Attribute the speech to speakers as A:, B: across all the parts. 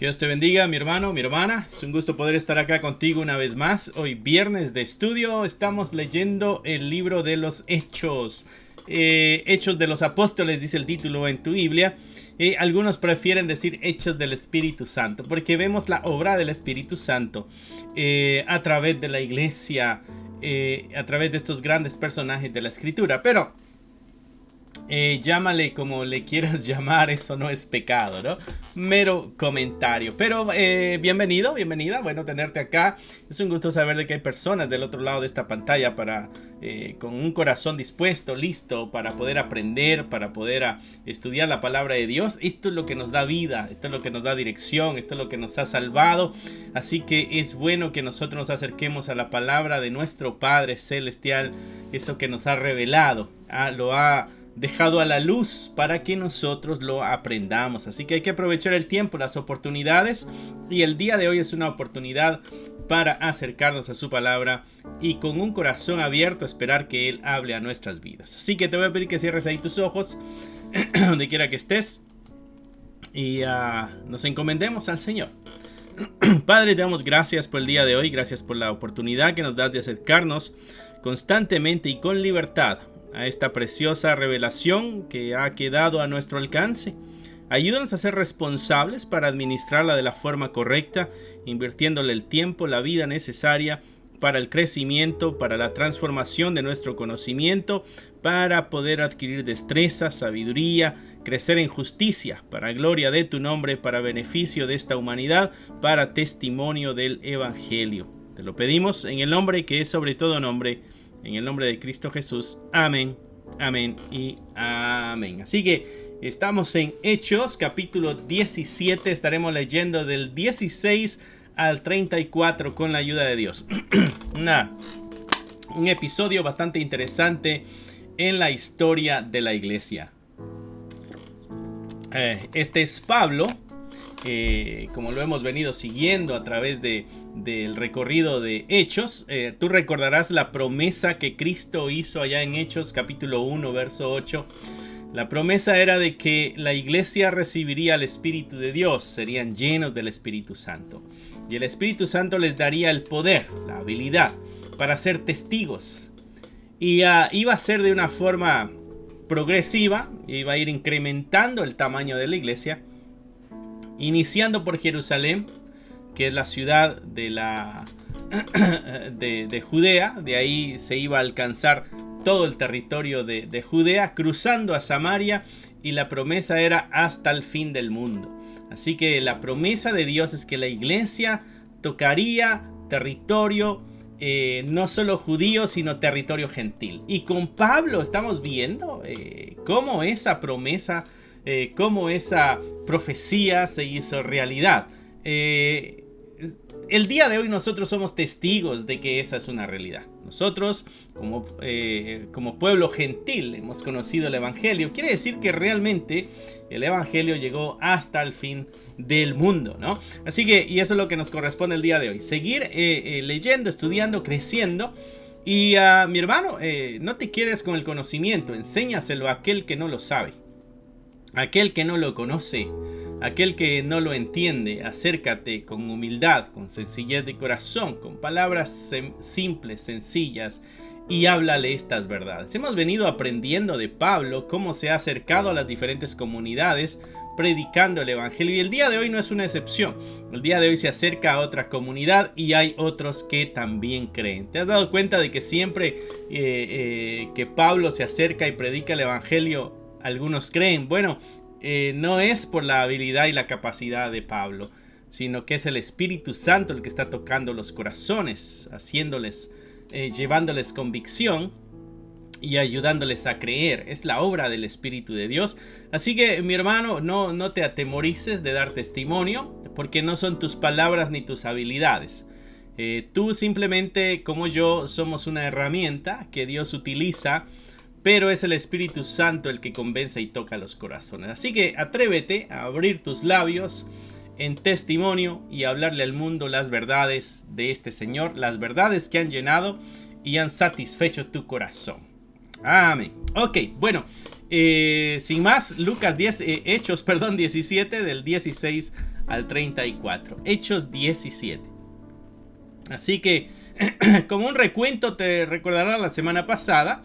A: Que Dios te bendiga, mi hermano, mi hermana. Es un gusto poder estar acá contigo una vez más. Hoy viernes de estudio estamos leyendo el libro de los Hechos. Hechos de los Apóstoles dice el título en tu Biblia. Algunos prefieren decir Hechos del Espíritu Santo porque vemos la obra del Espíritu Santo a través de la iglesia, a través de estos grandes personajes de la Escritura. Pero llámale como le quieras llamar, eso no es pecado, ¿no? Mero comentario. Pero bienvenido, bienvenida, bueno tenerte acá. Es un gusto saber de que hay personas del otro lado de esta pantalla con un corazón dispuesto, listo para poder aprender, para poder estudiar la palabra de Dios. Esto es lo que nos da vida, esto es lo que nos da dirección, esto es lo que nos ha salvado. Así que es bueno que nosotros nos acerquemos a la palabra de nuestro Padre Celestial, eso que nos ha revelado, lo ha dejado a la luz para que nosotros lo aprendamos. Así que hay que aprovechar el tiempo, las oportunidades, y el día de hoy es una oportunidad para acercarnos a su palabra y con un corazón abierto esperar que Él hable a nuestras vidas. Así que te voy a pedir que cierres ahí tus ojos donde quiera que estés y nos encomendemos al Señor. Padre, te damos gracias por el día de hoy, gracias por la oportunidad que nos das de acercarnos constantemente y con libertad a esta preciosa revelación que ha quedado a nuestro alcance. Ayúdanos a ser responsables para administrarla de la forma correcta, invirtiéndole el tiempo, la vida necesaria para el crecimiento, para la transformación de nuestro conocimiento, para poder adquirir destreza, sabiduría, crecer en justicia, para gloria de tu nombre, para beneficio de esta humanidad, para testimonio del Evangelio. Te lo pedimos en el nombre que es sobre todo nombre, en el nombre de Cristo Jesús. Amén, amén y amén. Así que estamos en Hechos, capítulo 17. Estaremos leyendo del 16 al 34 con la ayuda de Dios. Un episodio bastante interesante en la historia de la iglesia. Este es Pablo. Como lo hemos venido siguiendo a través del recorrido de Hechos, tú recordarás la promesa que Cristo hizo allá en Hechos capítulo 1 verso 8. La promesa era de que la iglesia recibiría el Espíritu de Dios, serían llenos del Espíritu Santo, y el Espíritu Santo les daría el poder, la habilidad para ser testigos, y iba a ser de una forma progresiva, iba a ir incrementando el tamaño de la iglesia, iniciando por Jerusalén, que es la ciudad de Judea. De ahí se iba a alcanzar todo el territorio de Judea, cruzando a Samaria, y la promesa era hasta el fin del mundo. Así que la promesa de Dios es que la iglesia tocaría territorio no solo judío, sino territorio gentil. Y con Pablo estamos viendo cómo esa promesa, cómo esa profecía se hizo realidad. El día de hoy nosotros somos testigos de que esa es una realidad. Nosotros como pueblo gentil hemos conocido el Evangelio. Quiere decir que realmente el Evangelio llegó hasta el fin del mundo, ¿no? Así que, y eso es lo que nos corresponde el día de hoy. Seguir leyendo, estudiando, creciendo. Y mi hermano, no te quedes con el conocimiento. Enséñaselo a aquel que no lo sabe, aquel que no lo conoce, aquel que no lo entiende. Acércate con humildad, con sencillez de corazón, con palabras simples, sencillas, y háblale estas verdades. Hemos venido aprendiendo de Pablo cómo se ha acercado a las diferentes comunidades predicando el Evangelio, y el día de hoy no es una excepción. El día de hoy se acerca a otra comunidad y hay otros que también creen. ¿Te has dado cuenta de que siempre que Pablo se acerca y predica el Evangelio, algunos creen? Bueno, no es por la habilidad y la capacidad de Pablo, sino que es el Espíritu Santo el que está tocando los corazones, llevándoles convicción y ayudándoles a creer. Es la obra del Espíritu de Dios. Así que, mi hermano, no te atemorices de dar testimonio, porque no son tus palabras ni tus habilidades. Tú simplemente, como yo, somos una herramienta que Dios utiliza, pero es el Espíritu Santo el que convence y toca los corazones. Así que atrévete a abrir tus labios en testimonio y hablarle al mundo las verdades de este Señor, las verdades que han llenado y han satisfecho tu corazón. Amén. Ok, bueno, sin más, Hechos 17 del 16 al 34. Hechos 17. Así que, como un recuento, te recordarás la semana pasada,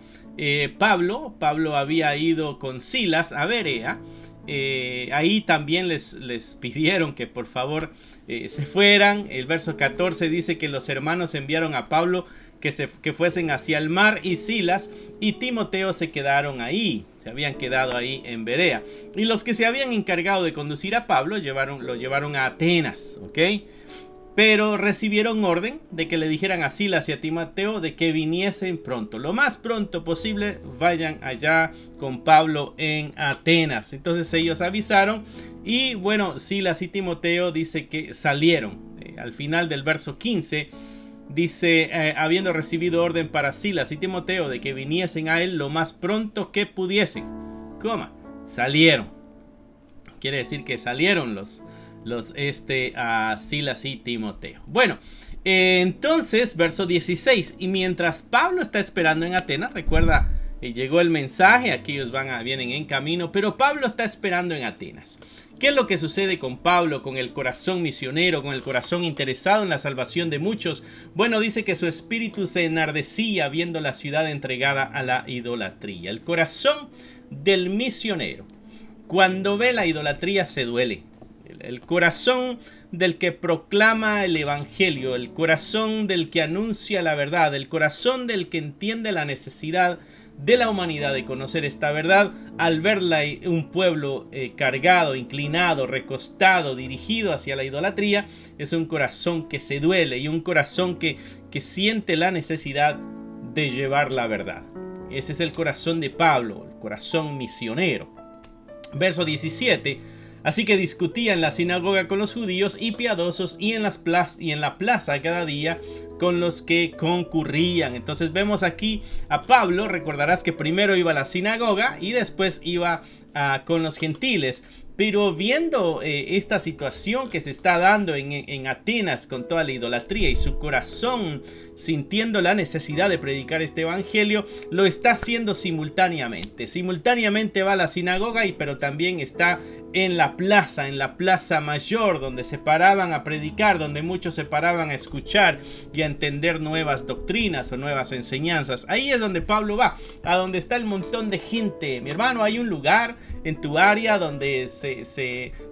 A: Pablo había ido con Silas a Berea. Ahí también les pidieron que por favor se fueran. El verso 14 dice que los hermanos enviaron a Pablo que fuesen hacia el mar, y Silas y Timoteo se quedaron ahí, se habían quedado ahí en Berea. Y los que se habían encargado de conducir a Pablo lo llevaron a Atenas, ¿ok? Pero recibieron orden de que le dijeran a Silas y a Timoteo de que viniesen pronto, lo más pronto posible, vayan allá con Pablo en Atenas. Entonces ellos avisaron y bueno, Silas y Timoteo dice que salieron. Al final del verso 15 dice, habiendo recibido orden para Silas y Timoteo de que viniesen a él lo más pronto que pudiesen, salieron. Quiere decir que salieron a Silas y Timoteo. Bueno, entonces verso 16, y mientras Pablo está esperando en Atenas, recuerda, llegó el mensaje, aquellos vienen en camino, pero Pablo está esperando en Atenas. ¿Qué es lo que sucede con Pablo, con el corazón misionero, con el corazón interesado en la salvación de muchos? Bueno, dice que su espíritu se enardecía viendo la ciudad entregada a la idolatría. El corazón del misionero, cuando ve la idolatría, se duele. El corazón del que proclama el evangelio, el corazón del que anuncia la verdad, el corazón del que entiende la necesidad de la humanidad de conocer esta verdad, al verla un pueblo cargado, inclinado, recostado, dirigido hacia la idolatría, es un corazón que se duele y un corazón que siente la necesidad de llevar la verdad. Ese es el corazón de Pablo, el corazón misionero. Verso 17. Así que discutía en la sinagoga con los judíos y piadosos y en la plaza cada día con los que concurrían. Entonces vemos aquí a Pablo, recordarás que primero iba a la sinagoga y después iba con los gentiles. Pero viendo esta situación que se está dando en Atenas con toda la idolatría y su corazón sintiendo la necesidad de predicar este evangelio, lo está haciendo simultáneamente. Simultáneamente va a la sinagoga, pero también está en la plaza mayor, donde se paraban a predicar, donde muchos se paraban a escuchar y a entender nuevas doctrinas o nuevas enseñanzas. Ahí es donde Pablo va, a donde está el montón de gente. Mi hermano, hay un lugar en tu área donde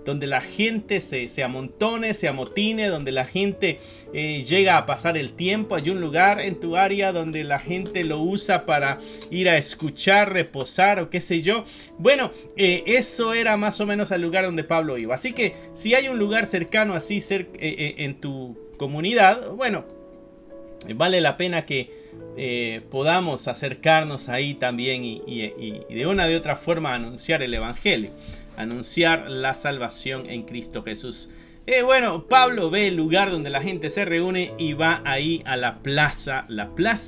A: donde la gente se amontone, se amotine, donde la gente llega a pasar el tiempo. Hay un lugar en tu área donde la gente lo usa para ir a escuchar, reposar o qué sé yo. Bueno, eso era más o menos el lugar donde Pablo iba. Así que si hay un lugar cercano así en tu comunidad, bueno, vale la pena que podamos acercarnos ahí también y de una de otra forma anunciar el evangelio, anunciar la salvación en Cristo Jesús. Bueno, Pablo ve el lugar donde la gente se reúne y va ahí a la plaza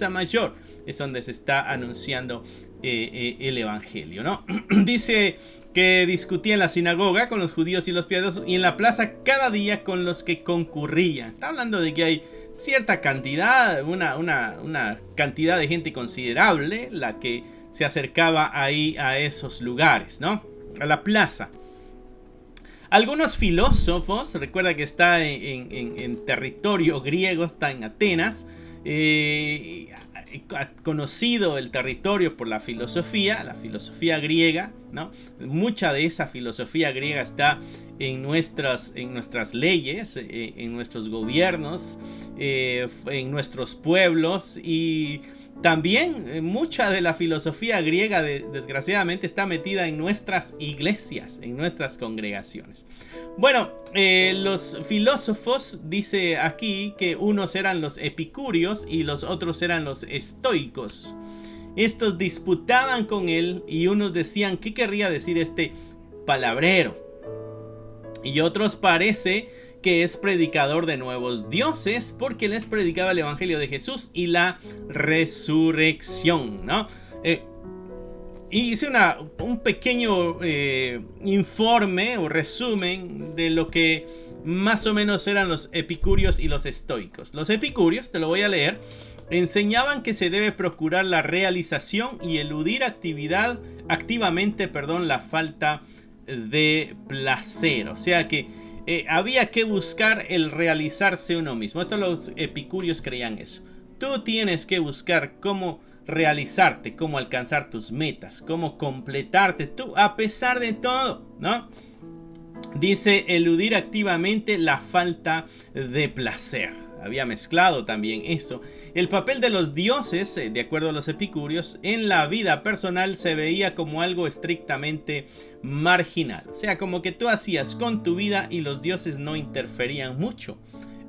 A: mayor, es donde se está anunciando el evangelio, ¿no? Dice que discutía en la sinagoga con los judíos y los piadosos y en la plaza cada día con los que concurrían. Está hablando de que hay cierta cantidad, una cantidad de gente considerable la que se acercaba ahí a esos lugares, ¿no? A la plaza. Algunos filósofos, recuerda que está en territorio griego, está en Atenas, conocido el territorio por la filosofía griega, ¿no? Mucha de esa filosofía griega está en nuestras leyes, en nuestros gobiernos, en nuestros pueblos, y también mucha de la filosofía griega desgraciadamente está metida en nuestras iglesias, en nuestras congregaciones. Bueno, los filósofos, dice aquí que unos eran los epicúreos y los otros eran los estoicos. Estos disputaban con él y unos decían, ¿qué querría decir este palabrero? Y otros parece que es predicador de nuevos dioses porque les predicaba el evangelio de Jesús y la resurrección, ¿no? Hice un pequeño informe o resumen de lo que más o menos eran los epicúreos y los estoicos. Los epicúreos, te lo voy a leer, enseñaban que se debe procurar la realización y eludir activamente la falta de placer. O sea que había que buscar el realizarse uno mismo. Esto los epicúreos creían eso. Tú tienes que buscar cómo realizarte, cómo alcanzar tus metas, cómo completarte tú a pesar de todo, ¿no? Dice eludir activamente la falta de placer. Había mezclado también eso. El papel de los dioses, de acuerdo a los epicúreos, en la vida personal se veía como algo estrictamente marginal. O sea, como que tú hacías con tu vida y los dioses no interferían mucho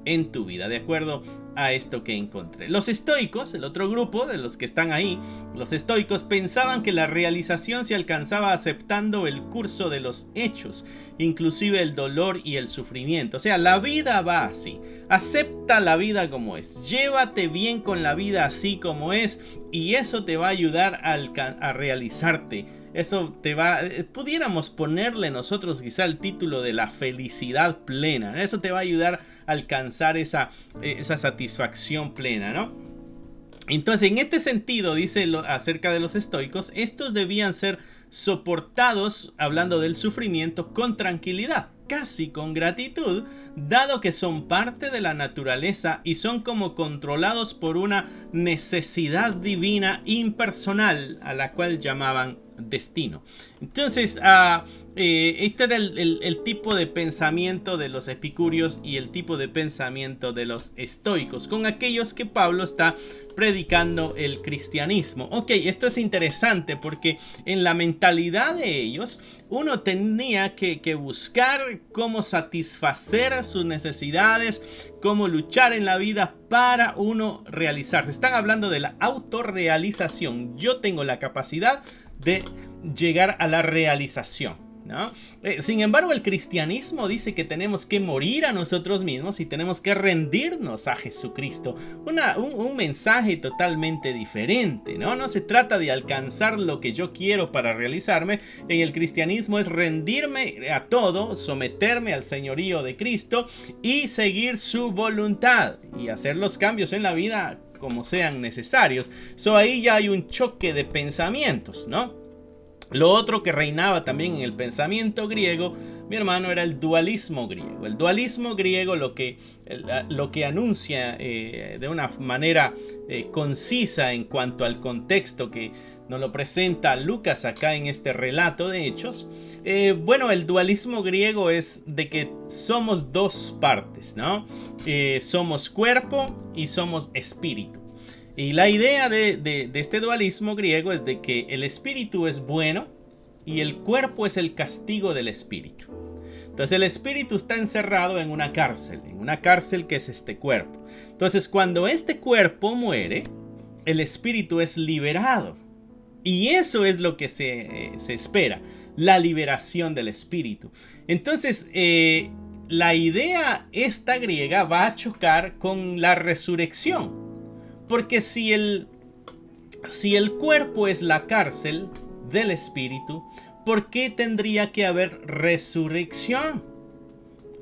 A: en tu vida, de acuerdo a esto que encontré. Los estoicos, el otro grupo de los que están ahí, los estoicos pensaban que la realización se alcanzaba aceptando el curso de los hechos, inclusive el dolor y el sufrimiento. O sea, la vida va así. Acepta la vida como es. Llévate bien con la vida así como es y eso te va a ayudar a realizarte. Eso te va, pudiéramos ponerle nosotros quizá el título de la felicidad plena. Eso te va a ayudar a alcanzar esa satisfacción plena, ¿no? Entonces, en este sentido, dice acerca de los estoicos, estos debían ser soportados, hablando del sufrimiento, con tranquilidad, casi con gratitud, dado que son parte de la naturaleza y son como controlados por una necesidad divina impersonal a la cual llamaban destino. Entonces, este era el tipo de pensamiento de los epicúreos y el tipo de pensamiento de los estoicos, con aquellos que Pablo está predicando el cristianismo. Ok, esto es interesante porque en la mentalidad de ellos, uno tenía que buscar cómo satisfacer sus necesidades, cómo luchar en la vida para uno realizarse. Están hablando de la autorrealización. Yo tengo la capacidad de llegar a la realización, ¿no? Sin embargo, el cristianismo dice que tenemos que morir a nosotros mismos y tenemos que rendirnos a Jesucristo. Un mensaje totalmente diferente, ¿no? No se trata de alcanzar lo que yo quiero para realizarme. En el cristianismo es rendirme a todo, someterme al señorío de Cristo y seguir su voluntad y hacer los cambios en la vida como sean necesarios. Ahí ya hay un choque de pensamientos, ¿no? Lo otro que reinaba también en el pensamiento griego, mi hermano, era el dualismo griego. El dualismo griego lo que anuncia de una manera concisa en cuanto al contexto que nos lo presenta Lucas acá en este relato de Hechos. Bueno, el dualismo griego es de que somos dos partes, ¿no? Somos cuerpo y somos espíritu. Y la idea de este dualismo griego es de que el espíritu es bueno y el cuerpo es el castigo del espíritu. Entonces el espíritu está encerrado en una cárcel que es este cuerpo. Entonces cuando este cuerpo muere, el espíritu es liberado. Y eso es lo que se espera, la liberación del espíritu. Entonces la idea esta griega va a chocar con la resurrección. Porque si el cuerpo es la cárcel del espíritu, ¿por qué tendría que haber resurrección?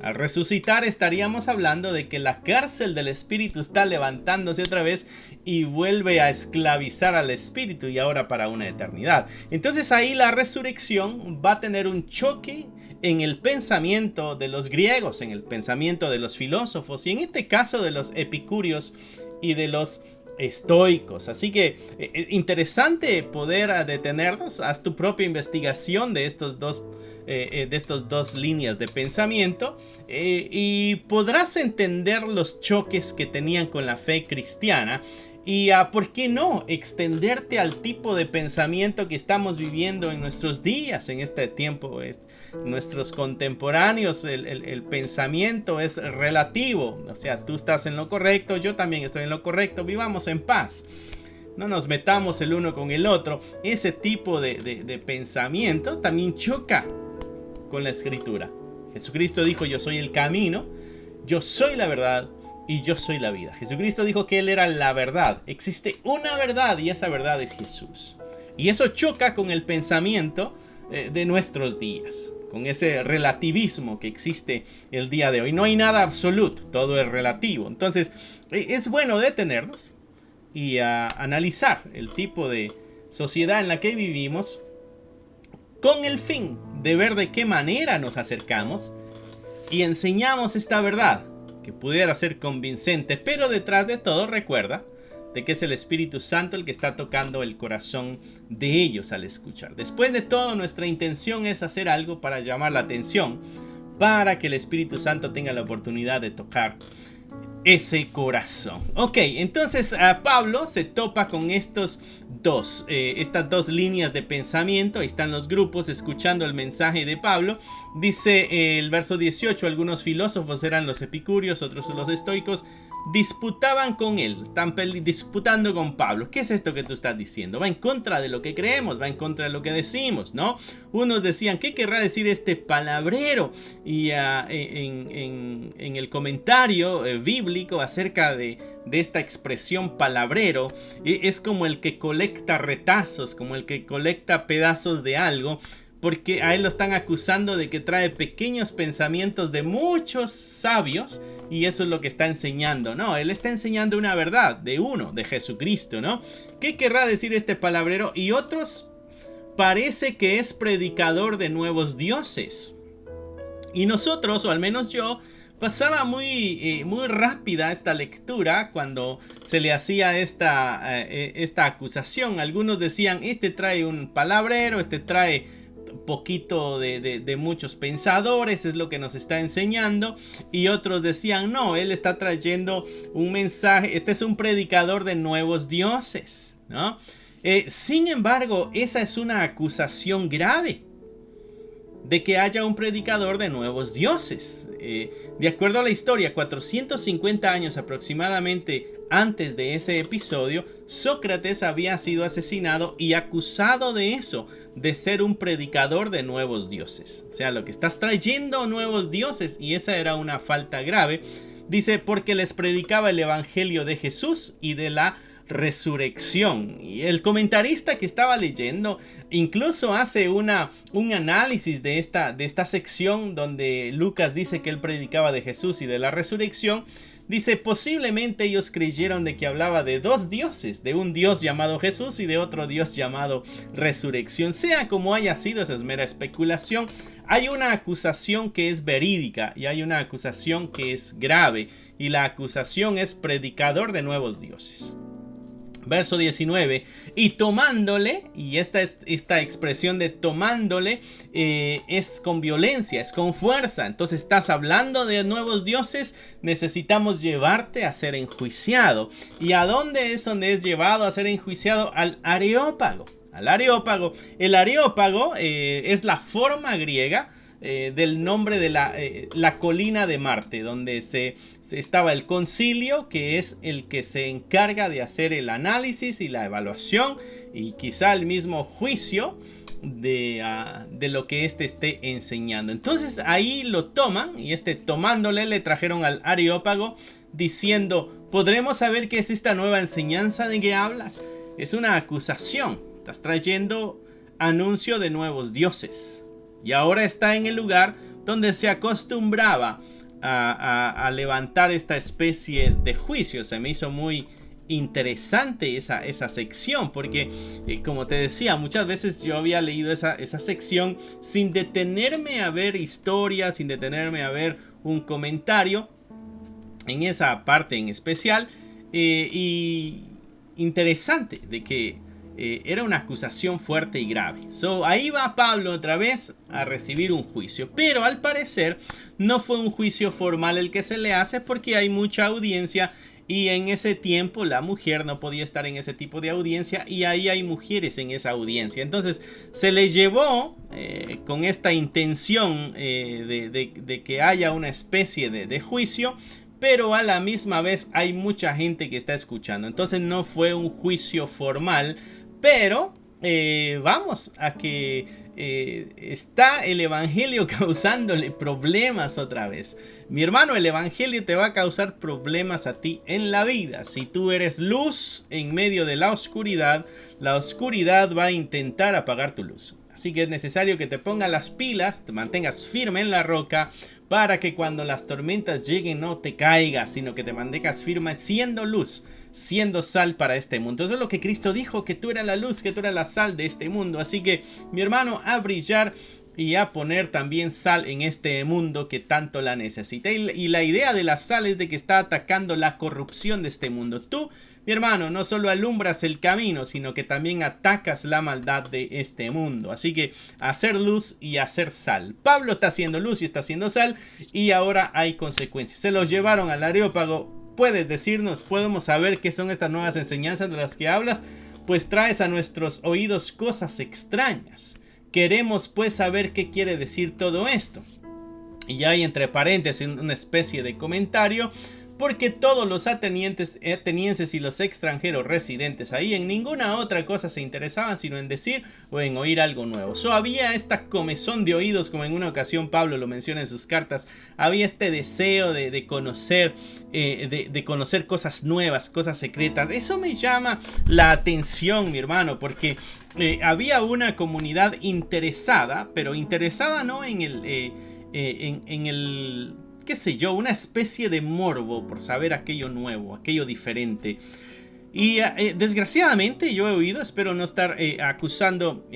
A: Al resucitar estaríamos hablando de que la cárcel del espíritu está levantándose otra vez y vuelve a esclavizar al espíritu y ahora para una eternidad. Entonces ahí la resurrección va a tener un choque en el pensamiento de los griegos, en el pensamiento de los filósofos y en este caso de los epicúreos y de los estoicos. Así que interesante poder detenernos. Haz tu propia investigación de estos dos líneas de pensamiento y podrás entender los choques que tenían con la fe cristiana y ¿por qué no extenderte al tipo de pensamiento que estamos viviendo en nuestros días, en este tiempo? Nuestros contemporáneos, el pensamiento es relativo, o sea, tú estás en lo correcto, yo también estoy en lo correcto, vivamos en paz. No nos metamos el uno con el otro. Ese tipo de pensamiento también choca con la escritura. Jesucristo dijo: yo soy el camino, yo soy la verdad y yo soy la vida. Jesucristo dijo que Él era la verdad. Existe una verdad y esa verdad es Jesús. Y eso choca con el pensamiento de nuestros días, con ese relativismo que existe el día de hoy. No hay nada absoluto, todo es relativo. Entonces es bueno detenernos y analizar el tipo de sociedad en la que vivimos con el fin de ver de qué manera nos acercamos y enseñamos esta verdad que pudiera ser convincente, pero detrás de todo recuerda de que es el Espíritu Santo el que está tocando el corazón de ellos al escuchar. Después de todo, nuestra intención es hacer algo para llamar la atención, para que el Espíritu Santo tenga la oportunidad de tocar ese corazón. Ok, entonces Pablo se topa con estas dos líneas de pensamiento. Ahí están los grupos escuchando el mensaje de Pablo. Dice el verso 18: algunos filósofos eran los epicúreos, otros los estoicos. Disputaban con él, están disputando con Pablo. ¿Qué es esto que tú estás diciendo? Va en contra de lo que creemos, va en contra de lo que decimos, ¿no? Unos decían, ¿qué querrá decir este palabrero? Y en el comentario bíblico acerca de esta expresión palabrero, es como el que colecta retazos, como el que colecta pedazos de algo, porque a él lo están acusando de que trae pequeños pensamientos de muchos sabios, y eso es lo que está enseñando. No, él está enseñando una verdad de uno, de Jesucristo, ¿no? ¿Qué querrá decir este palabrero? Y otros parece que es predicador de nuevos dioses. Y nosotros, o al menos yo, pasaba muy rápida esta lectura cuando se le hacía esta acusación. Algunos decían, este trae un palabrero, este trae poquito de muchos pensadores, es lo que nos está enseñando. Y otros decían, no, él está trayendo un mensaje, este es un predicador de nuevos dioses, ¿no? Sin embargo, esa es una acusación grave, de que haya un predicador de nuevos dioses. De acuerdo a la historia, 450 años aproximadamente antes de ese episodio, Sócrates había sido asesinado y acusado de eso, de ser un predicador de nuevos dioses. O sea, lo que estás trayendo nuevos dioses, y esa era una falta grave. Dice, porque les predicaba el evangelio de Jesús y de la resurrección. Y el comentarista que estaba leyendo incluso hace un análisis de esta sección donde Lucas dice que él predicaba de Jesús y de la resurrección. Dice, posiblemente ellos creyeron de que hablaba de dos dioses, de un Dios llamado Jesús y de otro Dios llamado resurrección. Sea como haya sido, esa es mera especulación. Hay una acusación que es verídica y hay una acusación que es grave, y la acusación es predicador de nuevos dioses. Verso 19, y tomándole, y esta expresión de tomándole es con violencia, es con fuerza. Entonces estás hablando de nuevos dioses, necesitamos llevarte a ser enjuiciado. ¿Y a dónde es donde es llevado a ser enjuiciado? Al Areópago. Al Areópago. El Areópago es la forma griega del nombre de la colina de Marte, donde estaba el concilio, que es el que se encarga de hacer el análisis y la evaluación y quizá el mismo juicio de lo que esté enseñando. Entonces ahí lo toman, y tomándole le trajeron al Areópago diciendo, ¿podremos saber qué es esta nueva enseñanza de que hablas? Es una acusación, estás trayendo anuncio de nuevos dioses. Y ahora está en el lugar donde se acostumbraba a levantar esta especie de juicio. Se me hizo muy interesante esa sección, porque como te decía, muchas veces yo había leído esa sección sin detenerme a ver historia, sin detenerme a ver un comentario en esa parte en especial. Y interesante de que era una acusación fuerte y grave. Ahí va Pablo otra vez a recibir un juicio, pero al parecer no fue un juicio formal el que se le hace, porque hay mucha audiencia, y en ese tiempo la mujer no podía estar en ese tipo de audiencia, y ahí hay mujeres en esa audiencia. Entonces se le llevó con esta intención de que haya una especie de juicio, pero a la misma vez hay mucha gente que está escuchando. Entonces no fue un juicio formal, pero vamos a que está el evangelio causándole problemas otra vez. Mi hermano, el evangelio te va a causar problemas a ti en la vida. Si tú eres luz en medio de la oscuridad va a intentar apagar tu luz. Así que es necesario que te pongas las pilas, te mantengas firme en la roca, para que cuando las tormentas lleguen no te caigas, sino que te mantengas firme siendo luz, siendo sal para este mundo. Eso es lo que Cristo dijo, que tú eras la luz, que tú eras la sal de este mundo. Así que, mi hermano, a brillar y a poner también sal en este mundo que tanto la necesita. Y la idea de la sal es de que está atacando la corrupción de este mundo. Tú, mi hermano, no solo alumbras el camino, sino que también atacas la maldad de este mundo. Así que hacer luz y hacer sal. Pablo está haciendo luz y está haciendo sal, y ahora hay consecuencias. Se los llevaron al Areópago. ¿Puedes decirnos, podemos saber qué son estas nuevas enseñanzas de las que hablas? Pues traes a nuestros oídos cosas extrañas. Queremos pues saber qué quiere decir todo esto. Y hay entre paréntesis una especie de comentario, porque todos los atenienses y los extranjeros residentes ahí en ninguna otra cosa se interesaban sino en decir o en oír algo nuevo. Había esta comezón de oídos, como en una ocasión Pablo lo menciona en sus cartas. Había este deseo de conocer, de conocer cosas nuevas, cosas secretas. Eso me llama la atención, mi hermano, porque había una comunidad interesada, pero interesada no en el qué sé yo, una especie de morbo por saber aquello nuevo, aquello diferente. Y desgraciadamente yo he oído, espero no estar acusando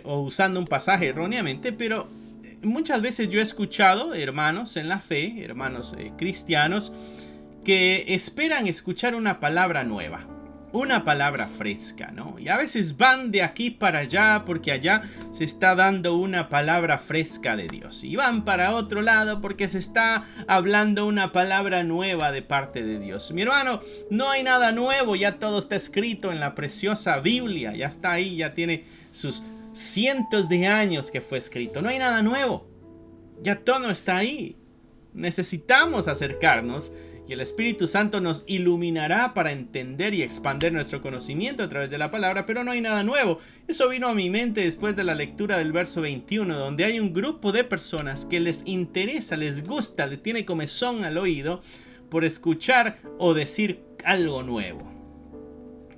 A: o usando un pasaje erróneamente, pero muchas veces yo he escuchado hermanos en la fe, hermanos cristianos, que esperan escuchar una palabra nueva, una palabra fresca, ¿no? Y a veces van de aquí para allá porque allá se está dando una palabra fresca de Dios. Y van para otro lado porque se está hablando una palabra nueva de parte de Dios. Mi hermano, no hay nada nuevo, ya todo está escrito en la preciosa Biblia. Ya está ahí, ya tiene sus cientos de años que fue escrito. No hay nada nuevo, ya todo está ahí. Necesitamos acercarnos y el Espíritu Santo nos iluminará para entender y expandir nuestro conocimiento a través de la palabra, pero no hay nada nuevo. Eso vino a mi mente después de la lectura del verso 21, donde hay un grupo de personas que les interesa, les gusta, le tiene comezón al oído por escuchar o decir algo nuevo.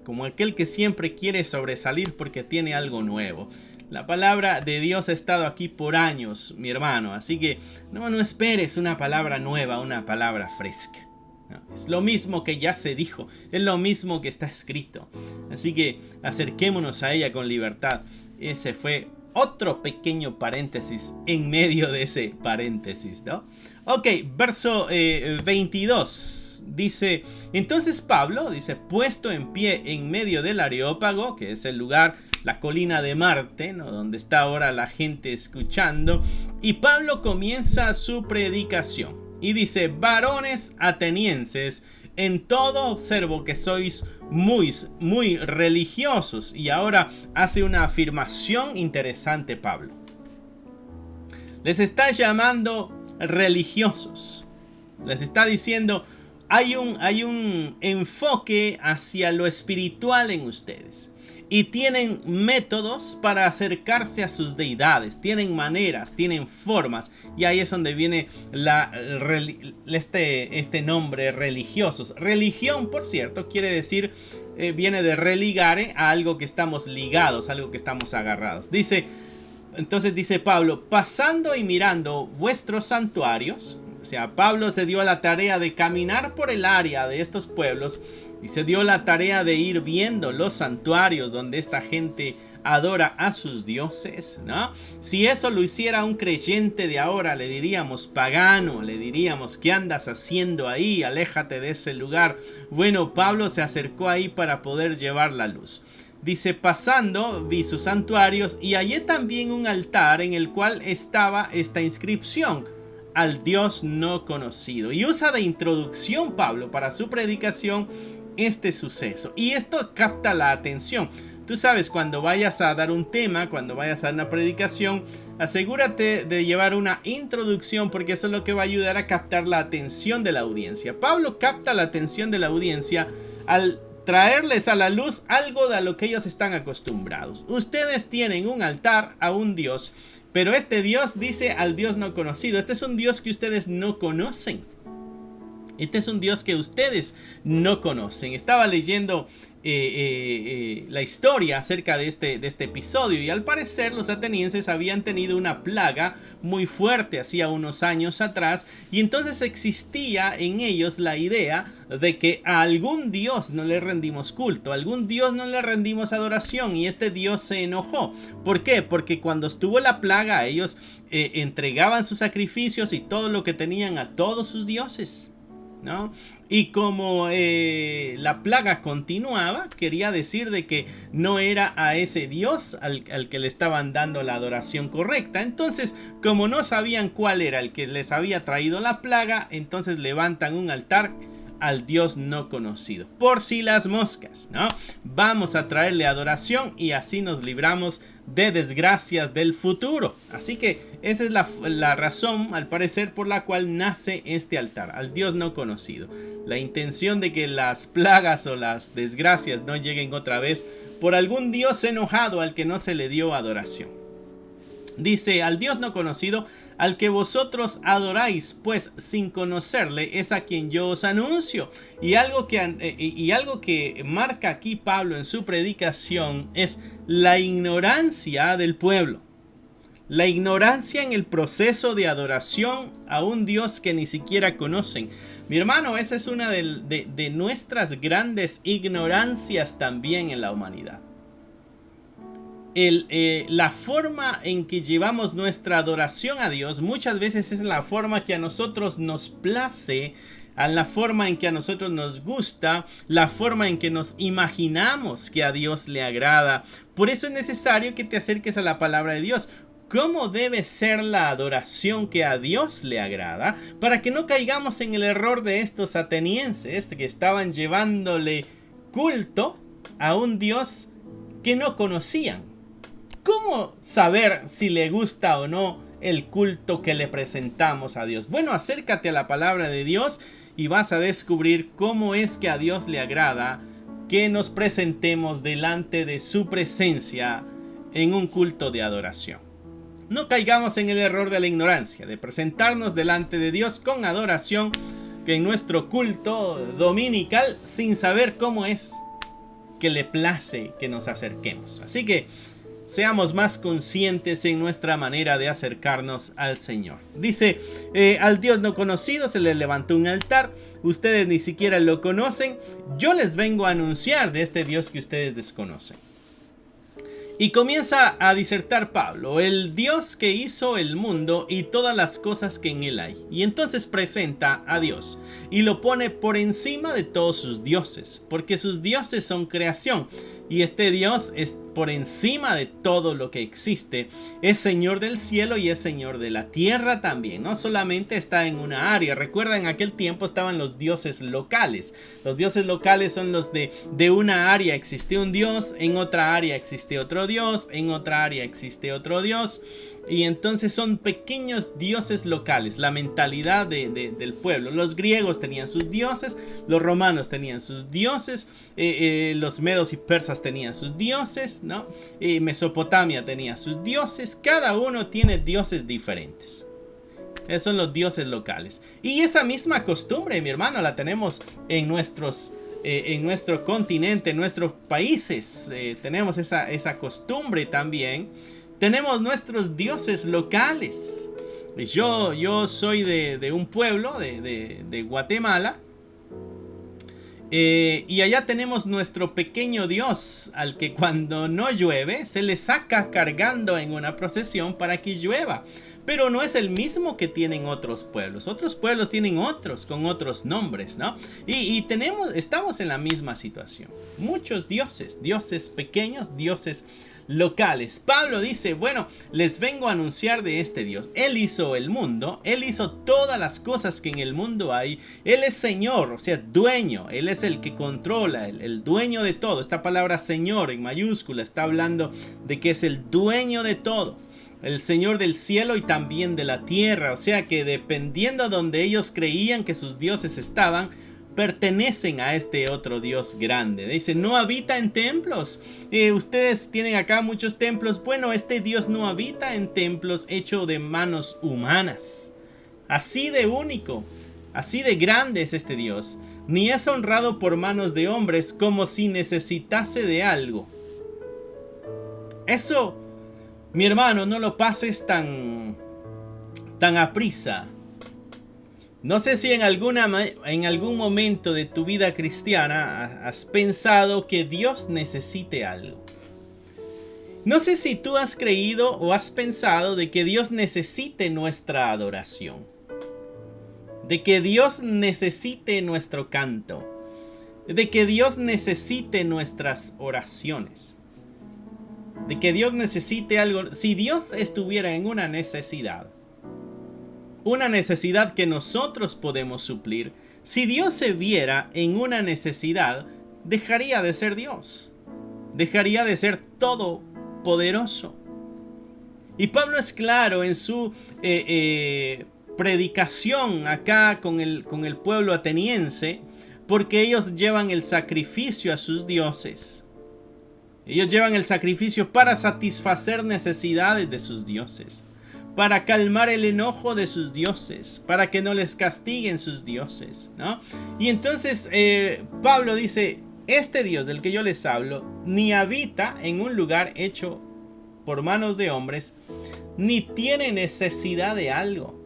A: Como aquel que siempre quiere sobresalir porque tiene algo nuevo. La palabra de Dios ha estado aquí por años, mi hermano, así que no esperes una palabra nueva, una palabra fresca. No, es lo mismo que ya se dijo, es lo mismo que está escrito. Así que acerquémonos a ella con libertad. Ese fue otro pequeño paréntesis en medio de ese paréntesis, ¿no? Ok, verso 22 dice: entonces Pablo, dice, puesto en pie en medio del Areópago, que es el lugar, la colina de Marte, ¿no?, donde está ahora la gente escuchando, y Pablo comienza su predicación. Y dice: varones atenienses, en todo observo que sois muy religiosos. Y ahora hace una afirmación interesante Pablo. Les está llamando religiosos. Les está diciendo: hay un enfoque hacia lo espiritual en ustedes. Y tienen métodos para acercarse a sus deidades. Tienen maneras, tienen formas. Y ahí es donde viene este nombre, religiosos. Religión, por cierto, quiere decir, viene de religare, a algo que estamos ligados, algo que estamos agarrados. Entonces dice Pablo: pasando y mirando vuestros santuarios. O sea, Pablo se dio la tarea de caminar por el área de estos pueblos y se dio la tarea de ir viendo los santuarios donde esta gente adora a sus dioses, ¿no? Si eso lo hiciera un creyente de ahora, le diríamos pagano, le diríamos: ¿qué andas haciendo ahí? Aléjate de ese lugar. Bueno, Pablo se acercó ahí para poder llevar la luz. Dice: pasando vi sus santuarios y hallé también un altar en el cual estaba esta inscripción: al Dios no conocido. Y usa de introducción Pablo para su predicación este suceso. Y esto capta la atención. Tú sabes, cuando vayas a dar un tema, cuando vayas a dar una predicación, asegúrate de llevar una introducción, porque eso es lo que va a ayudar a captar la atención de la audiencia. Pablo capta la atención de la audiencia al traerles a la luz algo de a lo que ellos están acostumbrados. Ustedes tienen un altar a un Dios, pero este Dios dice: al Dios no conocido. Este es un Dios que ustedes no conocen. Este es un Dios que ustedes no conocen. Estaba leyendo la historia acerca de este episodio, y al parecer los atenienses habían tenido una plaga muy fuerte hacía unos años atrás, y entonces existía en ellos la idea de que a algún dios no le rendimos culto, a algún dios no le rendimos adoración, y este dios se enojó. ¿Por qué? Porque cuando estuvo la plaga ellos entregaban sus sacrificios y todo lo que tenían a todos sus dioses, ¿no? Y como la plaga continuaba, quería decir de que no era a ese Dios al que le estaban dando la adoración correcta. Entonces, como no sabían cuál era el que les había traído la plaga, entonces levantan un altar al Dios no conocido. Por si las moscas, ¿no? Vamos a traerle adoración y así nos libramos de desgracias del futuro. Así que esa es la razón, al parecer, por la cual nace este altar, al Dios no conocido. La intención de que las plagas o las desgracias no lleguen otra vez por algún Dios enojado al que no se le dio adoración. Dice: al Dios no conocido, al que vosotros adoráis, pues sin conocerle, es a quien yo os anuncio. Y algo que marca aquí Pablo en su predicación es la ignorancia del pueblo. La ignorancia en el proceso de adoración a un Dios que ni siquiera conocen. Mi hermano, esa es una de nuestras grandes ignorancias también en la humanidad. La forma en que llevamos nuestra adoración a Dios muchas veces es la forma que a nosotros nos place, a la forma en que a nosotros nos gusta, la forma en que nos imaginamos que a Dios le agrada. Por eso es necesario que te acerques a la palabra de Dios. ¿Cómo debe ser la adoración que a Dios le agrada? Para que no caigamos en el error de estos atenienses que estaban llevándole culto a un Dios que no conocían. ¿Cómo saber si le gusta o no el culto que le presentamos a Dios? Bueno, acércate a la palabra de Dios y vas a descubrir cómo es que a Dios le agrada que nos presentemos delante de su presencia en un culto de adoración. No caigamos en el error de la ignorancia, de presentarnos delante de Dios con adoración en nuestro culto dominical sin saber cómo es que le place que nos acerquemos. Así que seamos más conscientes en nuestra manera de acercarnos al Señor. Dice: al Dios no conocido se le levantó un altar. Ustedes ni siquiera lo conocen. Yo les vengo a anunciar de este Dios que ustedes desconocen. Y comienza a disertar Pablo: el Dios que hizo el mundo y todas las cosas que en él hay. Y entonces presenta a Dios y lo pone por encima de todos sus dioses, porque sus dioses son creación. Y este Dios es por encima de todo lo que existe. Es Señor del cielo y es Señor de la tierra también. No solamente está en una área. Recuerda, en aquel tiempo estaban los dioses locales. Los dioses locales son los de una área existe un Dios, en otra área existe otro Dios, en otra área existe otro Dios. Y entonces son pequeños dioses locales, la mentalidad del pueblo. Los griegos tenían sus dioses, los romanos tenían sus dioses, los medos y persas tenían sus dioses, ¿no? Mesopotamia tenía sus dioses. Cada uno tiene dioses diferentes. Esos son los dioses locales. Y esa misma costumbre, mi hermano, la tenemos en nuestro continente, en nuestros países. Tenemos esa costumbre también. Tenemos nuestros dioses locales. Yo soy de un pueblo de Guatemala. Y allá tenemos nuestro pequeño Dios, al que cuando no llueve se le saca cargando en una procesión para que llueva. Pero no es el mismo que tienen otros pueblos. Otros pueblos tienen otros con otros nombres, ¿no? Y estamos en la misma situación. Muchos dioses pequeños, dioses locales. Pablo dice: bueno, les vengo a anunciar de este Dios. Él hizo el mundo, Él hizo todas las cosas que en el mundo hay. Él es Señor, o sea, dueño. Él es el que controla, el dueño de todo. Esta palabra Señor en mayúscula está hablando de que es el dueño de todo. El Señor del cielo y también de la tierra. O sea que dependiendo de donde ellos creían que sus dioses estaban, pertenecen a este otro Dios grande. Dice: no habita en templos. Ustedes tienen acá muchos templos. Bueno, este Dios no habita en templos hechos de manos humanas. Así de único. Así de grande es este Dios, ni es honrado por manos de hombres como si necesitase de algo. Eso, mi hermano, no lo pases tan aprisa. No sé si en algún momento de tu vida cristiana has pensado que Dios necesite algo. No sé si tú has creído o has pensado de que Dios necesite nuestra adoración, de que Dios necesite nuestro canto, de que Dios necesite nuestras oraciones, de que Dios necesite algo. Si Dios estuviera en una necesidad que nosotros podemos suplir, si Dios se viera en una necesidad, dejaría de ser Dios, dejaría de ser todopoderoso. Y Pablo es claro en su predicación acá con el pueblo ateniense, porque ellos llevan el sacrificio a sus dioses. Ellos llevan el sacrificio para satisfacer necesidades de sus dioses, para calmar el enojo de sus dioses, para que no les castiguen sus dioses, ¿no? Y entonces Pablo dice, este Dios del que yo les hablo, ni habita en un lugar hecho por manos de hombres, ni tiene necesidad de algo.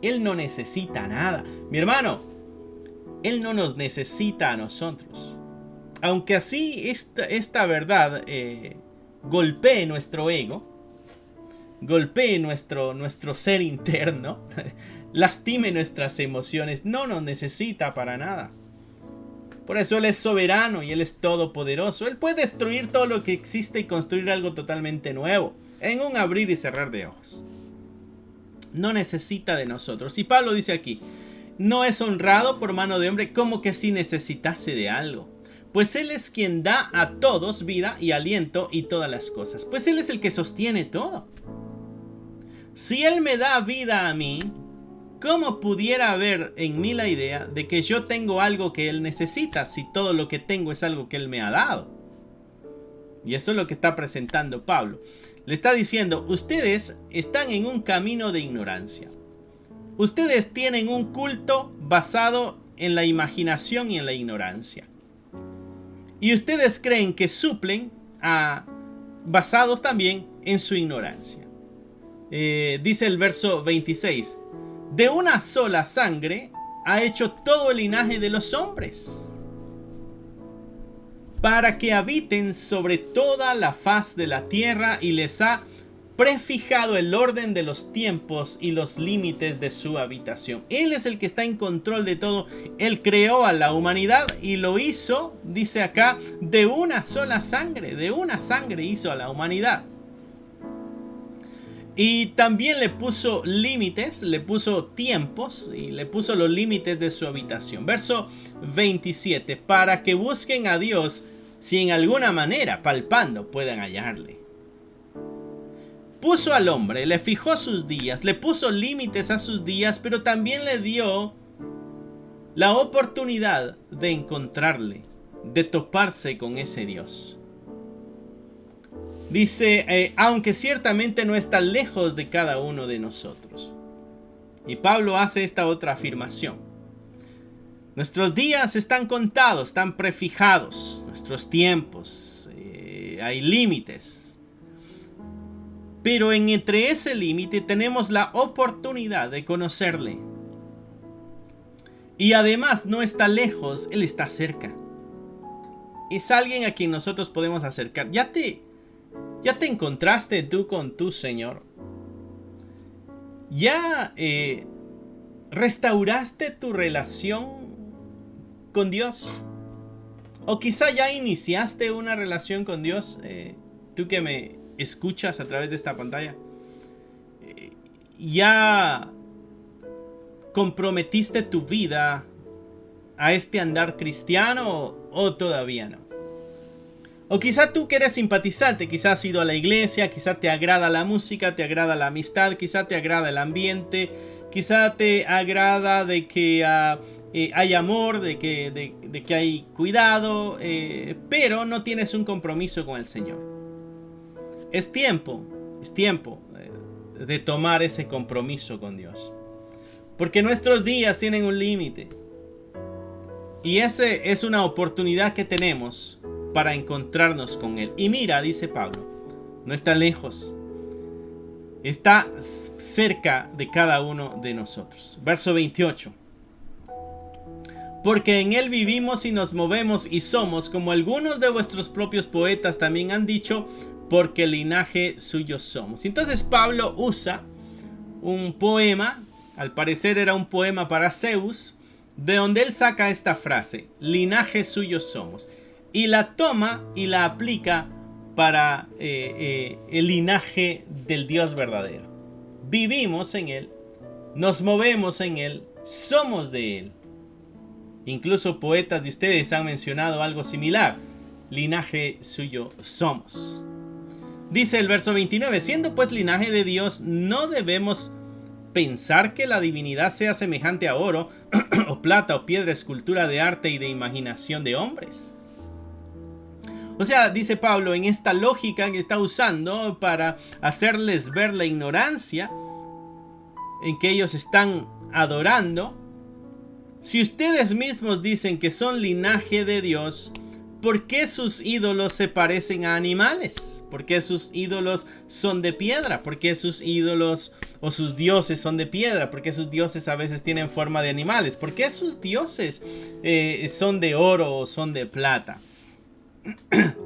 A: Él no necesita nada. Mi hermano, Él no nos necesita a nosotros. Aunque así esta verdad golpee nuestro ego, golpee nuestro ser interno, lastime nuestras emociones, no nos necesita para nada. Por eso Él es soberano y Él es todopoderoso. Él puede destruir todo lo que existe y construir algo totalmente nuevo, en un abrir y cerrar de ojos. No necesita de nosotros. Y Pablo dice aquí, no es honrado por mano de hombre como que si necesitase de algo. Pues Él es quien da a todos vida y aliento y todas las cosas. Pues Él es el que sostiene todo. Si Él me da vida a mí, ¿cómo pudiera haber en mí la idea de que yo tengo algo que Él necesita si todo lo que tengo es algo que Él me ha dado? Y eso es lo que está presentando Pablo. Le está diciendo, ustedes están en un camino de ignorancia. Ustedes tienen un culto basado en la imaginación y en la ignorancia. Y ustedes creen que suplen basados también en su ignorancia. Dice el verso 26. De una sola sangre ha hecho todo el linaje de los hombres, para que habiten sobre toda la faz de la tierra, y les ha prefijado el orden de los tiempos y los límites de su habitación. Él es el que está en control de todo. Él creó a la humanidad y lo hizo, dice acá, de una sola sangre. De una sangre hizo a la humanidad. Y también le puso límites, le puso tiempos y le puso los límites de su habitación. Verso 27. Para que busquen a Dios si en alguna manera, palpando, puedan hallarle. Puso al hombre, le fijó sus días, le puso límites a sus días, pero también le dio la oportunidad de encontrarle, de toparse con ese Dios. Dice, aunque ciertamente no está lejos de cada uno de nosotros. Y Pablo hace esta otra afirmación. Nuestros días están contados, están prefijados, nuestros tiempos, hay límites. Pero entre ese límite tenemos la oportunidad de conocerle. Y además no está lejos, Él está cerca. Es alguien a quien nosotros podemos acercar. ¿Ya te encontraste tú con tu Señor? ¿Ya restauraste tu relación con Dios? O quizá ya iniciaste una relación con Dios, tú que me escuchas a través de esta pantalla. ¿Ya comprometiste tu vida a este andar cristiano o todavía no? O quizá tú que eres simpatizante, quizá has ido a la iglesia, quizá te agrada la música, te agrada la amistad, quizá te agrada el ambiente, quizá te agrada de que hay amor, de que hay cuidado, pero no tienes un compromiso con el Señor. Es tiempo de tomar ese compromiso con Dios. Porque nuestros días tienen un límite. Y ese es una oportunidad que tenemos para encontrarnos con Él. Y mira, dice Pablo, no está lejos. Está cerca de cada uno de nosotros. Verso 28. Porque en Él vivimos y nos movemos y somos, como algunos de vuestros propios poetas también han dicho, porque linaje suyo somos. Entonces Pablo usa un poema, al parecer era un poema para Zeus, de donde él saca esta frase, linaje suyo somos, y la toma y la aplica para el linaje del Dios verdadero. Vivimos en Él, nos movemos en Él, somos de Él. Incluso poetas de ustedes han mencionado algo similar, linaje suyo somos. Dice el verso 29, siendo pues linaje de Dios, no debemos pensar que la divinidad sea semejante a oro, o plata, o piedra, escultura de arte y de imaginación de hombres. O sea, dice Pablo, en esta lógica que está usando para hacerles ver la ignorancia en que ellos están adorando, si ustedes mismos dicen que son linaje de Dios, ¿por qué sus ídolos se parecen a animales? ¿Por qué sus ídolos son de piedra? ¿Por qué sus ídolos o sus dioses son de piedra? ¿Por qué sus dioses a veces tienen forma de animales? ¿Por qué sus dioses son de oro o son de plata?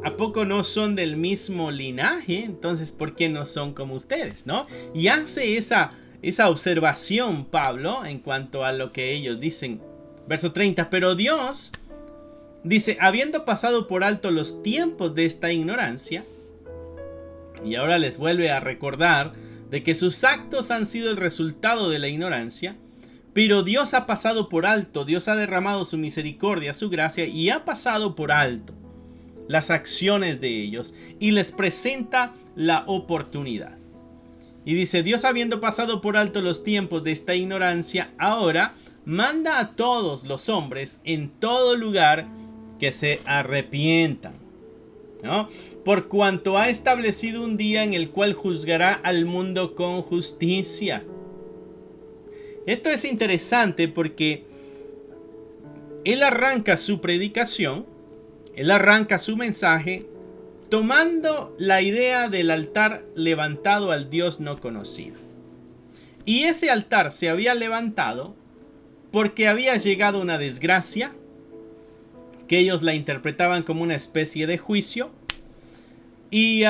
A: ¿A poco no son del mismo linaje? Entonces, ¿por qué no son como ustedes, no? Y hace esa observación Pablo en cuanto a lo que ellos dicen. Verso 30, pero Dios dice, habiendo pasado por alto los tiempos de esta ignorancia, y ahora les vuelve a recordar de que sus actos han sido el resultado de la ignorancia, pero Dios ha pasado por alto, Dios ha derramado su misericordia, su gracia, y ha pasado por alto las acciones de ellos, y les presenta la oportunidad. Y dice, Dios habiendo pasado por alto los tiempos de esta ignorancia, ahora manda a todos los hombres en todo lugar que se arrepientan, ¿no? Por cuanto ha establecido un día en el cual juzgará al mundo con justicia. Esto es interesante porque él arranca su predicación, él arranca su mensaje tomando la idea del altar levantado al Dios no conocido. Y ese altar se había levantado porque había llegado una desgracia, que ellos la interpretaban como una especie de juicio, y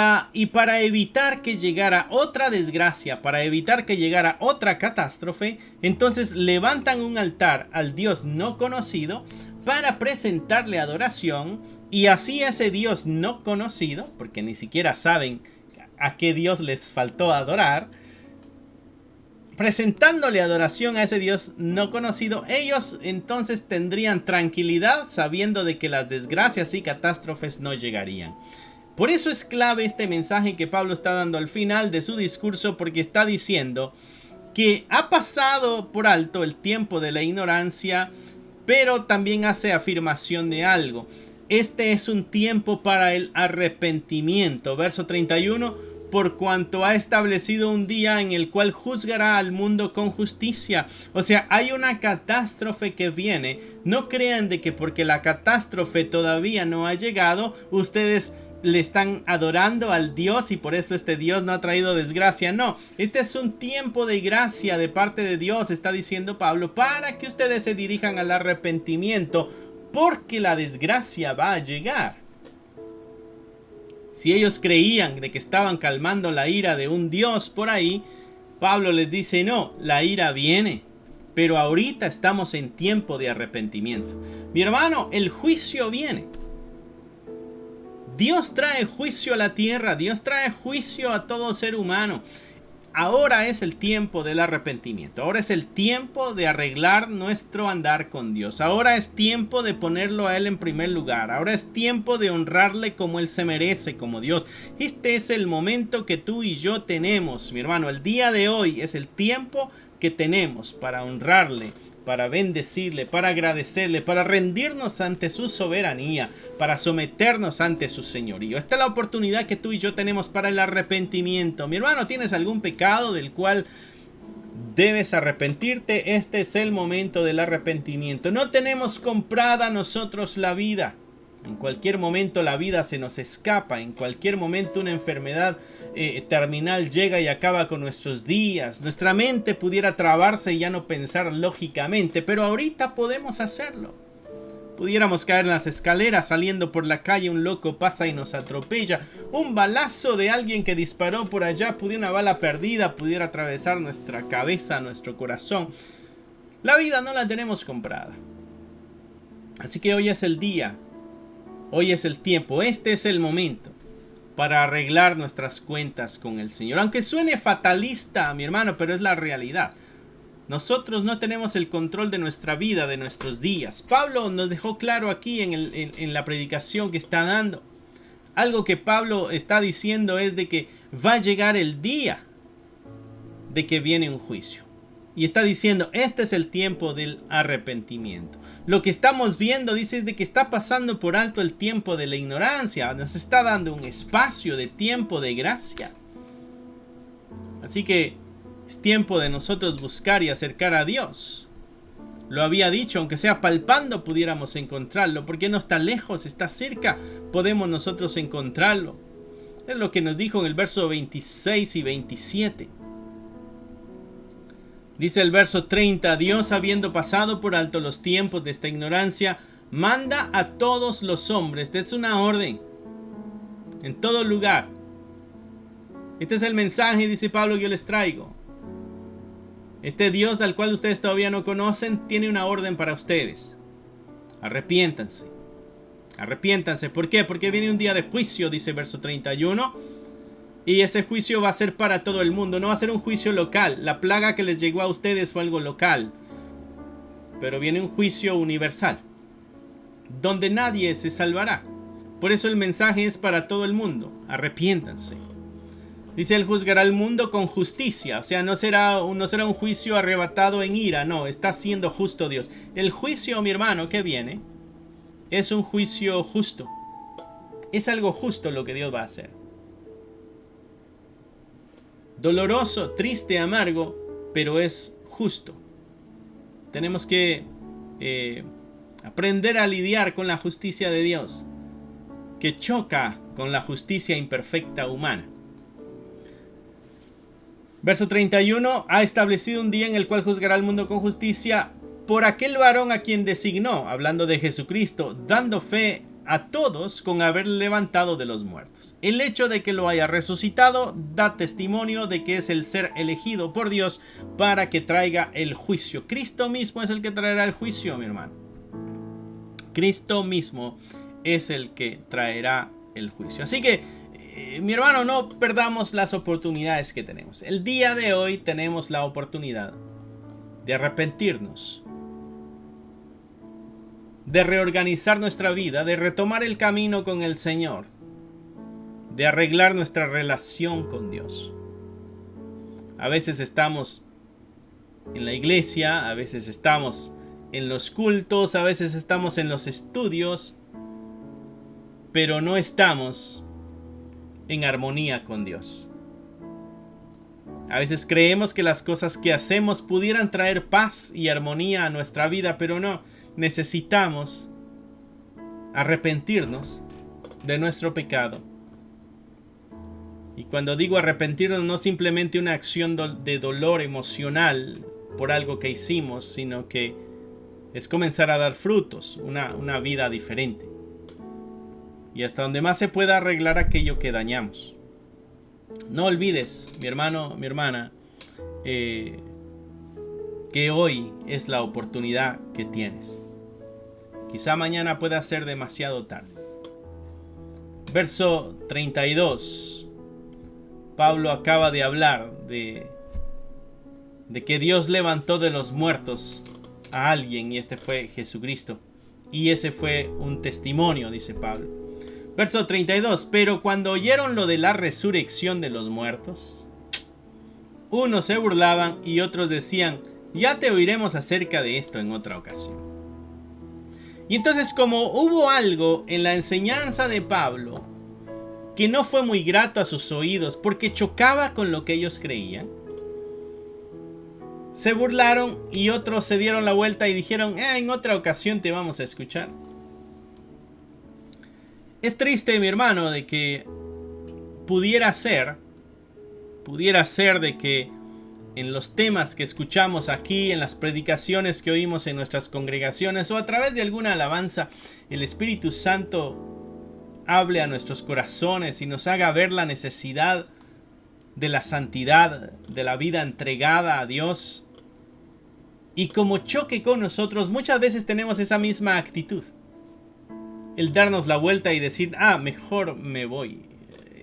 A: para evitar que llegara otra desgracia, para evitar que llegara otra catástrofe, entonces levantan un altar al Dios no conocido para presentarle adoración, y así ese Dios no conocido, porque ni siquiera saben a qué Dios les faltó adorar, presentándole adoración a ese Dios no conocido, ellos entonces tendrían tranquilidad sabiendo de que las desgracias y catástrofes no llegarían. Por eso es clave este mensaje que Pablo está dando al final de su discurso, porque está diciendo que ha pasado por alto el tiempo de la ignorancia, pero también hace afirmación de algo. Este es un tiempo para el arrepentimiento. Verso 31. Por cuanto ha establecido un día en el cual juzgará al mundo con justicia. O sea, hay una catástrofe que viene. No crean de que porque la catástrofe todavía no ha llegado, ustedes le están adorando al Dios y por eso este Dios no ha traído desgracia. No, este es un tiempo de gracia de parte de Dios, está diciendo Pablo, para que ustedes se dirijan al arrepentimiento, porque la desgracia va a llegar. Si ellos creían de que estaban calmando la ira de un Dios por ahí, Pablo les dice, no, la ira viene, pero ahorita estamos en tiempo de arrepentimiento. Mi hermano, el juicio viene. Dios trae juicio a la tierra, Dios trae juicio a todo ser humano. Ahora es el tiempo del arrepentimiento, ahora es el tiempo de arreglar nuestro andar con Dios, ahora es tiempo de ponerlo a Él en primer lugar, ahora es tiempo de honrarle como Él se merece, como Dios. Este es el momento que tú y yo tenemos, mi hermano, el día de hoy es el tiempo que tenemos para honrarle, para bendecirle, para agradecerle, para rendirnos ante su soberanía, para someternos ante su señorío. Esta es la oportunidad que tú y yo tenemos para el arrepentimiento. Mi hermano, ¿tienes algún pecado del cual debes arrepentirte. Este es el momento del arrepentimiento. No tenemos comprada nosotros la vida. En cualquier momento la vida se nos escapa. En cualquier momento una enfermedad terminal llega y acaba con nuestros días. Nuestra mente pudiera trabarse y ya no pensar lógicamente, pero ahorita podemos hacerlo. Pudiéramos caer en las escaleras, saliendo por la calle, un loco pasa y nos atropella. Un balazo de alguien que disparó por allá, una bala perdida, pudiera atravesar nuestra cabeza, nuestro corazón. La vida no la tenemos comprada. Así que hoy es el día, hoy es el tiempo, este es el momento para arreglar nuestras cuentas con el Señor. Aunque suene fatalista, mi hermano, pero es la realidad. Nosotros no tenemos el control de nuestra vida, de nuestros días. Pablo nos dejó claro aquí en la predicación que está dando. Algo que Pablo está diciendo es de que va a llegar el día de que viene un juicio. Y está diciendo, este es el tiempo del arrepentimiento. Lo que estamos viendo, dice, es de que está pasando por alto el tiempo de la ignorancia. Nos está dando un espacio de tiempo de gracia. Así que es tiempo de nosotros buscar y acercar a Dios. Lo había dicho, aunque sea palpando pudiéramos encontrarlo, porque no está lejos, está cerca, podemos nosotros encontrarlo. Es lo que nos dijo en el verso 26 y 27. Dice el verso 30, Dios, habiendo pasado por alto los tiempos de esta ignorancia, manda a todos los hombres, es una orden, en todo lugar. Este es el mensaje, dice Pablo, que yo les traigo. Este Dios al cual ustedes todavía no conocen tiene una orden para ustedes. Arrepiéntanse. Arrepiéntanse. ¿Por qué? Porque viene un día de juicio, dice verso 31. Y ese juicio va a ser para todo el mundo. No va a ser un juicio local. La plaga que les llegó a ustedes fue algo local. Pero viene un juicio universal, donde nadie se salvará. Por eso el mensaje es para todo el mundo. Arrepiéntanse. Dice, Él juzgará al mundo con justicia. O sea, no será un juicio arrebatado en ira. No, está siendo justo Dios. El juicio, mi hermano, que viene, es un juicio justo. Es algo justo lo que Dios va a hacer. Doloroso, triste, amargo, pero es justo. Tenemos que aprender a lidiar con la justicia de Dios, que choca con la justicia imperfecta humana. Verso 31, ha establecido un día en el cual juzgará al mundo con justicia por aquel varón a quien designó, hablando de Jesucristo, dando fe a todos con haber levantado de los muertos. El hecho de que lo haya resucitado da testimonio de que es el ser elegido por Dios para que traiga el juicio. Cristo mismo es el que traerá el juicio, mi hermano. Cristo mismo es el que traerá el juicio. Así que mi hermano, no perdamos las oportunidades que tenemos. El día de hoy tenemos la oportunidad de arrepentirnos, de reorganizar nuestra vida, de retomar el camino con el Señor, de arreglar nuestra relación con Dios. A veces estamos en la iglesia, a veces estamos en los cultos, a veces estamos en los estudios, pero no estamos en armonía con Dios. A veces creemos que las cosas que hacemos pudieran traer paz y armonía a nuestra vida, pero no. Necesitamos arrepentirnos de nuestro pecado. Y cuando digo arrepentirnos, no simplemente una acción de dolor emocional por algo que hicimos, sino que es comenzar a dar frutos, una vida diferente. Y hasta donde más se pueda arreglar aquello que dañamos. No olvides, mi hermano, mi hermana, que hoy es la oportunidad que tienes. Quizá mañana pueda ser demasiado tarde. Verso 32. Pablo acaba de hablar de que Dios levantó de los muertos a alguien, y este fue Jesucristo. Y ese fue un testimonio, dice Pablo. Verso 32. Pero cuando oyeron lo de la resurrección de los muertos, unos se burlaban y otros decían, ya te oiremos acerca de esto en otra ocasión. Y entonces, como hubo algo en la enseñanza de Pablo que no fue muy grato a sus oídos porque chocaba con lo que ellos creían, se burlaron y otros se dieron la vuelta y dijeron, en otra ocasión te vamos a escuchar. Es triste, mi hermano, de que pudiera ser de que en los temas que escuchamos aquí, en las predicaciones que oímos en nuestras congregaciones o a través de alguna alabanza, el Espíritu Santo hable a nuestros corazones y nos haga ver la necesidad de la santidad, de la vida entregada a Dios. Y como choque con nosotros, muchas veces tenemos esa misma actitud. El darnos la vuelta y decir, mejor me voy.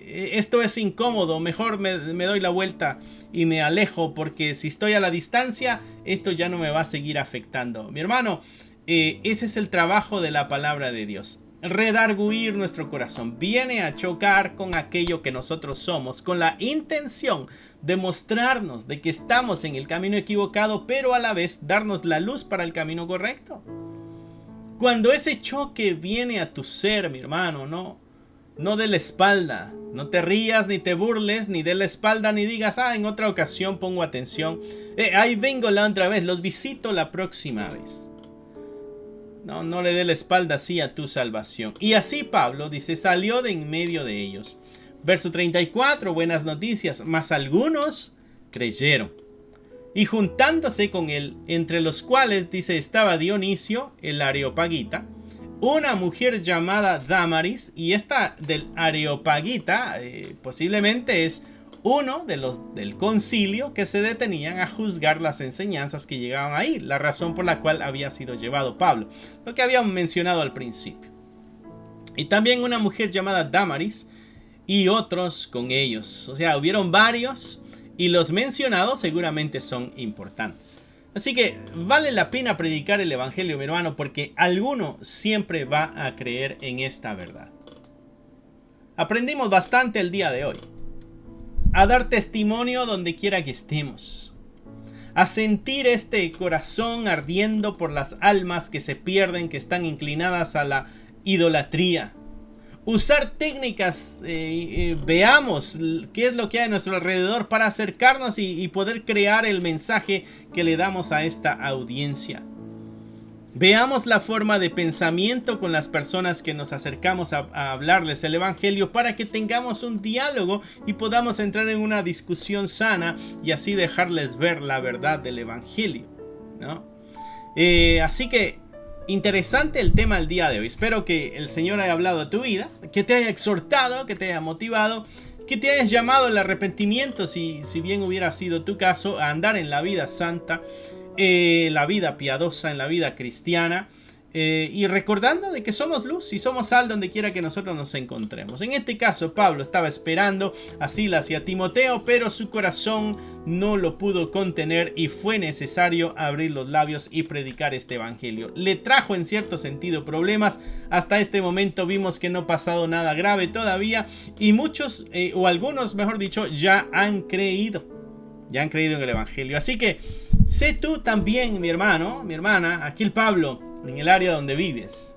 A: Esto es incómodo, mejor me doy la vuelta y me alejo, porque si estoy a la distancia, esto ya no me va a seguir afectando. Mi hermano, ese es el trabajo de la palabra de Dios. Redarguir nuestro corazón. Viene a chocar con aquello que nosotros somos, con la intención de mostrarnos de que estamos en el camino equivocado, pero a la vez darnos la luz para el camino correcto. Cuando ese choque viene a tu ser, mi hermano, no de la espalda. No te rías, ni te burles, ni de la espalda, ni digas, en otra ocasión pongo atención. Ahí vengo la otra vez, los visito la próxima vez. No le dé la espalda así a tu salvación. Y así Pablo dice, salió de en medio de ellos. Verso 34, buenas noticias, mas algunos creyeron. Y juntándose con él, entre los cuales, dice, estaba Dionisio, el Areopagita, una mujer llamada Dámaris, y esta del Areopagita posiblemente es uno de los del concilio que se detenían a juzgar las enseñanzas que llegaban ahí, la razón por la cual había sido llevado Pablo, lo que habíamos mencionado al principio. Y también una mujer llamada Dámaris y otros con ellos, o sea, hubieron varios. Y los mencionados seguramente son importantes. Así que vale la pena predicar el evangelio, mi hermano, porque alguno siempre va a creer en esta verdad. Aprendimos bastante el día de hoy. A dar testimonio donde quiera que estemos. A sentir este corazón ardiendo por las almas que se pierden, que están inclinadas a la idolatría. Usar técnicas, veamos qué es lo que hay a nuestro alrededor para acercarnos y poder crear el mensaje que le damos a esta audiencia. Veamos la forma de pensamiento con las personas que nos acercamos a hablarles el evangelio para que tengamos un diálogo y podamos entrar en una discusión sana y así dejarles ver la verdad del evangelio, ¿no? Así que interesante el tema el día de hoy. Espero que el Señor haya hablado a tu vida, que te haya exhortado, que te haya motivado, que te hayas llamado al arrepentimiento, si bien hubiera sido tu caso, a andar en la vida santa, la vida piadosa, en la vida cristiana, y recordando de que somos luz y somos sal donde quiera que nosotros nos encontremos. En este caso Pablo estaba esperando a Silas y a Timoteo, pero su corazón no lo pudo contener y fue necesario abrir los labios y predicar este evangelio. Le trajo en cierto sentido problemas. Hasta este momento vimos que no ha pasado nada grave todavía y muchos, o algunos mejor dicho, ya han creído en el evangelio. Así que sé tú también, mi hermano, mi hermana, aquí el Pablo, en el área donde vives,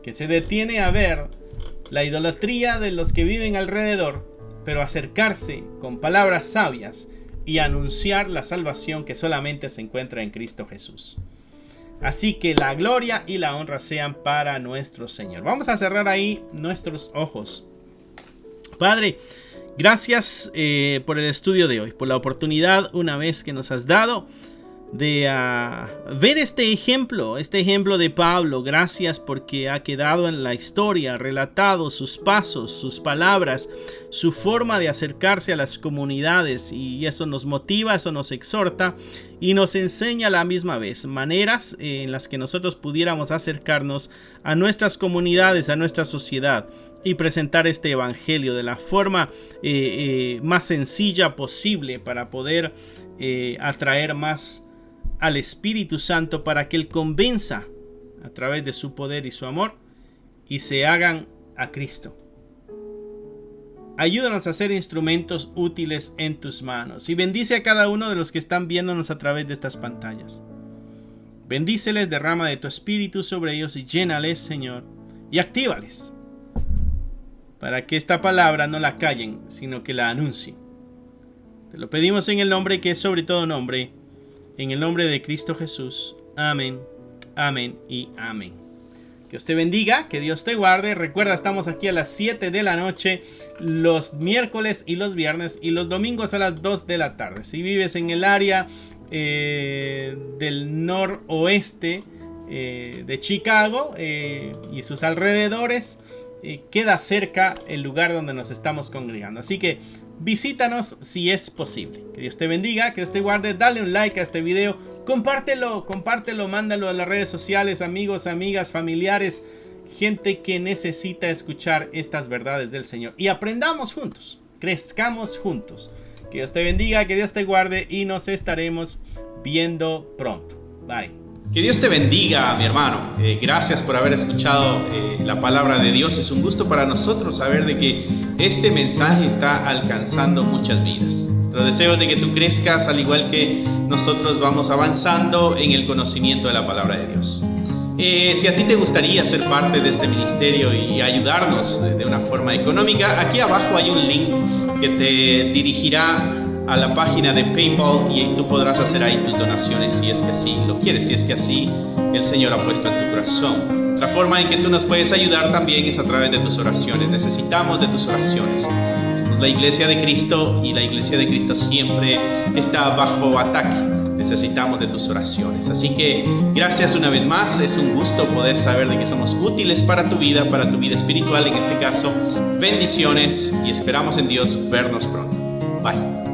A: que se detiene a ver la idolatría de los que viven alrededor, pero acercarse con palabras sabias y anunciar la salvación que solamente se encuentra en Cristo Jesús. Así que la gloria y la honra sean para nuestro Señor. Vamos a cerrar ahí nuestros ojos. Padre, gracias por el estudio de hoy, por la oportunidad una vez que nos has dado de ver este ejemplo de Pablo. Gracias porque ha quedado en la historia relatado sus pasos, sus palabras, su forma de acercarse a las comunidades, y eso nos motiva, eso nos exhorta y nos enseña a la misma vez maneras en las que nosotros pudiéramos acercarnos a nuestras comunidades, a nuestra sociedad y presentar este evangelio de la forma más sencilla posible para poder atraer más al Espíritu Santo para que Él convenza a través de su poder y su amor y se hagan a Cristo. Ayúdanos a ser instrumentos útiles en tus manos y bendice a cada uno de los que están viéndonos a través de estas pantallas. Bendíceles, derrama de tu Espíritu sobre ellos y llénales, Señor, y actívales para que esta palabra no la callen, sino que la anuncien. Te lo pedimos en el nombre que es sobre todo nombre, En el nombre de Cristo Jesús. Amén, amén y amén. Que Dios te bendiga, que Dios te guarde. Recuerda, estamos aquí a las 7 de la noche, los miércoles y los viernes, y los domingos a las 2 de la tarde. Si vives en el área del noroeste de Chicago y sus alrededores, queda cerca el lugar donde nos estamos congregando. Así que visítanos si es posible. Que Dios te bendiga, que Dios te guarde. Dale un like a este video. Compártelo, mándalo a las redes sociales, amigos, amigas, familiares, gente que necesita escuchar estas verdades del Señor. Y aprendamos juntos, crezcamos juntos. Que Dios te bendiga, que Dios te guarde y nos estaremos viendo pronto. Bye.
B: Que Dios te bendiga, mi hermano. Gracias por haber escuchado la palabra de Dios. Es un gusto para nosotros saber de que este mensaje está alcanzando muchas vidas. Nuestro deseo es de que tú crezcas al igual que nosotros vamos avanzando en el conocimiento de la palabra de Dios. Si a ti te gustaría ser parte de este ministerio y ayudarnos de una forma económica, aquí abajo hay un link que te dirigirá a la página de PayPal y tú podrás hacer ahí tus donaciones si es que así lo quieres, si es que así el Señor ha puesto en tu corazón. Otra forma en que tú nos puedes ayudar también es a través de tus oraciones. Necesitamos de tus oraciones. Somos la Iglesia de Cristo y la Iglesia de Cristo siempre está bajo ataque. Necesitamos de tus oraciones. Así que gracias una vez más. Es un gusto poder saber de que somos útiles para tu vida espiritual en este caso. Bendiciones y esperamos en Dios vernos pronto. Bye.